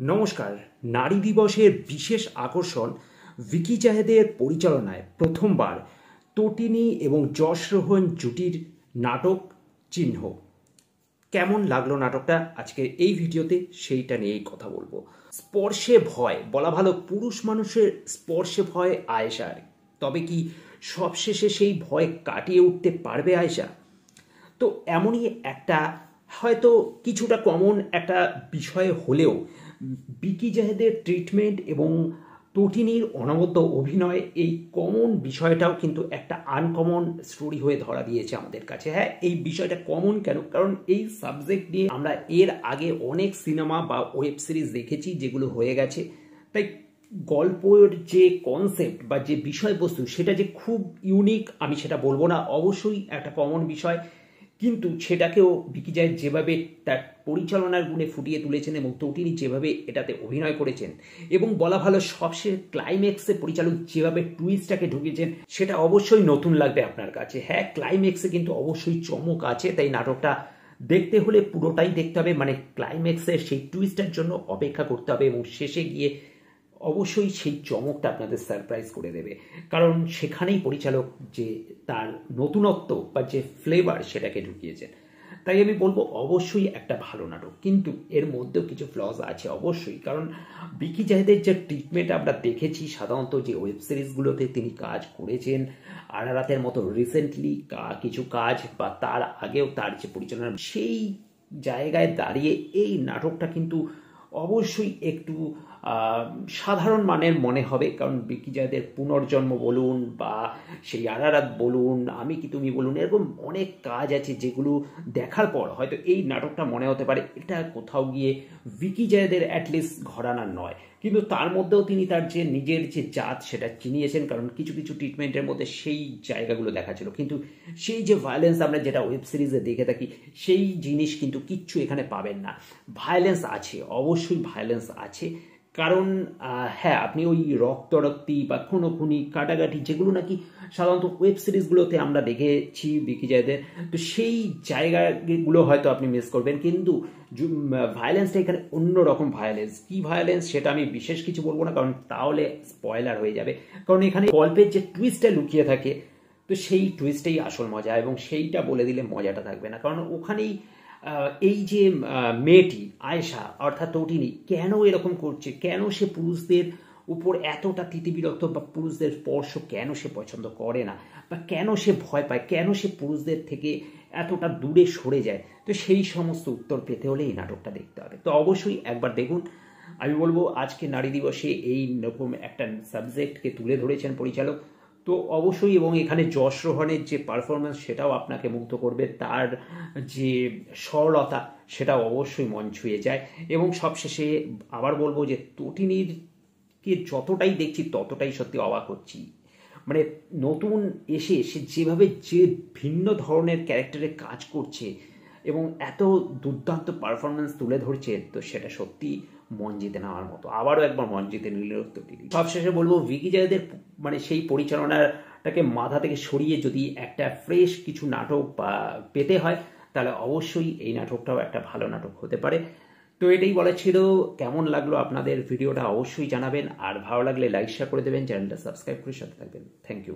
নমস্কার। নারী দিবসের বিশেষ আকর্ষণ ভিকি জাহেদের পরিচালনায় প্রথমবার তটিনী এবং যশ রোহন জুটির নাটক চিহ্ন। কেমন লাগলো নাটকটা আজকের এই ভিডিওতে সেইটা নিয়েই কথা বলবো। স্পর্শে ভয়, বলা ভালো পুরুষ মানুষের স্পর্শে ভয় আয়েশার, তবে কি সবশেষে সেই ভয় কাটিয়ে উঠতে পারবে আয়েশা? তো এমনই একটা হয়তো কিছুটা কমন একটা বিষয় হলেও ভিকি জাহেদের ট্রিটমেন্ট এবং তটিনীর অনবদ্য অভিনয়, এই কমন বিষয়টাও কিন্তু একটা আনকমন স্টোরি হয়ে ধরা দিয়েছে আমাদের কাছে। হ্যাঁ, এই বিষয়টা কমন কেন? কারণ এই সাবজেক্ট নিয়ে আমরা এর আগে অনেক সিনেমা বা ওয়েব সিরিজ দেখেছি যেগুলো হয়ে গেছে, তাই গল্পের যে কনসেপ্ট বা যে বিষয়বস্তু সেটা যে খুব ইউনিক আমি সেটা বলবো না, অবশ্যই একটা কমন বিষয়, কিন্তু সেটাকেও ভিকি জাহেদ যেভাবে তার পরিচালনার গুণে ফুটিয়ে তুলেছেন এবং তটিনী যেভাবে এটাতে অভিনয় করেছেন এবং বলা ভালো সবশেষে ক্লাইম্যাক্সে পরিচালক যেভাবে টুইস্টটাকে ঢুকিয়েছেন সেটা অবশ্যই নতুন লাগবে আপনার কাছে। হ্যাঁ, ক্লাইম্যাক্সে কিন্তু অবশ্যই চমক আছে, তাই নাটকটা দেখতে হলে পুরোটাই দেখতে হবে, মানে ক্লাইম্যাক্সের সেই টুইস্টের জন্য অপেক্ষা করতে হবে এবং শেষে গিয়ে অবশ্যই সেই চমকটা আপনাদের সারপ্রাইজ করে দেবে, কারণ সেখানেই পরিচালক যে তার নতুনত্ব বা যে ফ্লেভার সেটাকে ঢুকিয়েছেন। তাই আমি বলবো অবশ্যই একটা ভালো নাটক, কিন্তু এর মধ্যেও কিছু ফ্লজ আছে অবশ্যই, কারণ ভিকি জাহেদের যে ট্রিটমেন্ট আমরা দেখেছি সাধারণত যে ওয়েব সিরিজগুলোতে তিনি কাজ করেছেন, আরারাতের মতো রিসেন্টলি কিছু কাজ বা তার আগেও তার যে পরিচালনা, সেই জায়গায় দাঁড়িয়ে এই নাটকটা কিন্তু অবশ্যই একটু সাধারণ মানের মনে হবে, কারণ ভিকি জাহেদের পুনর্জন্ম বলুন বা সেই আরারাত বলুন, আমি কি তুমি বলুন, এরকম অনেক কাজ আছে যেগুলো দেখার পর হয়তো এই নাটকটা মনে হতে পারে এটা কোথাও গিয়ে ভিকি জাহেদের অ্যাটলিস্ট ঘরানার নয়, কিন্তু তার মধ্যেও তিনি তার যে নিজের যে জাত সেটা চিনিয়েছেন, কারণ কিছু কিছু ট্রিটমেন্টের মধ্যে সেই জায়গাগুলো দেখা ছিল, কিন্তু সেই যে ভায়োলেন্স আমরা যেটা ওয়েব সিরিজে দেখে থাকি সেই জিনিস কিন্তু কিচ্ছু এখানে পাবেন না। ভায়োলেন্স আছে, অবশ্যই ভায়োলেন্স আছে, কারণ হ্যাঁ, আপনি ওই রক্তরক্তি বা খুনোখুনি কাটাকাটি যেগুলো নাকি সাধারণত ওয়েব সিরিজগুলোতে আমরা দেখেছি ভিকি জাহেদের, তো সেই জায়গাগুলো হয়তো আপনি মিস করবেন, কিন্তু ভায়োলেন্সটা এখানে অন্যরকম ভায়োলেন্স। কি ভায়োলেন্স সেটা আমি বিশেষ কিছু বলবো না, কারণ তাহলে স্পয়লার হয়ে যাবে, কারণ এখানে গল্পের যে টুইস্টটা লুকিয়ে থাকে তো সেই টুইস্টেই আসল মজা, এবং সেইটা বলে দিলে মজাটা থাকবে না, কারণ ওখানেই এই যে মেয়েটি আয়েশা অর্থাৎ তটিনী কেন এরকম করছে, কেন সে পুরুষদের উপর এতটা তিতিবিরক্ত বা পুরুষদের স্পর্শ কেন সে পছন্দ করে না, বা কেন সে ভয় পায়, কেন সে পুরুষদের থেকে এতটা দূরে সরে যায়, তো সেই সমস্ত উত্তর পেতে হলে এই নাটকটা দেখতে হবে। তো অবশ্যই একবার দেখুন। আমি বলবো আজকে নারী দিবসে এই রকম একটা সাবজেক্টকে তুলে ধরেছেন পরিচালক, তো অবশ্যই, এবং এখানে যশ রোহনের যে পারফরমেন্স সেটাও আপনাকে মুগ্ধ করবে, তার যে সরলতা সেটাও অবশ্যই মন ছুঁয়ে যায়, এবং সবশেষে আবার বলবো যে তটিনীরকে যতটাই দেখছি ততটাই সত্যি অবাক হচ্ছি, মানে নতুন এসে সে যেভাবে যে ভিন্ন ধরনের ক্যারেক্টারে কাজ করছে এবং এত দুর্দান্ত পারফরমেন্স তুলে ধরছে, তো সেটা সত্যি মন জিতে নেওয়ার মতো। আবারও একবার মন জিতে নিল তটিনী। সবশেষে বলবো ভিকি জাহেদের মানে সেই পরিচালনাটাকে মাথা থেকে সরিয়ে যদি একটা ফ্রেশ কিছু নাটক বা পেতে হয় তাহলে অবশ্যই এই নাটকটাও একটা ভালো নাটক হতে পারে। তো এটাই বলা ছিল। কেমন লাগলো আপনাদের ভিডিওটা অবশ্যই জানাবেন, আর ভালো লাগলে লাইক শেয়ার করে দেবেন, চ্যানেলটা সাবস্ক্রাইব করে সাথে থাকবেন। Thank you.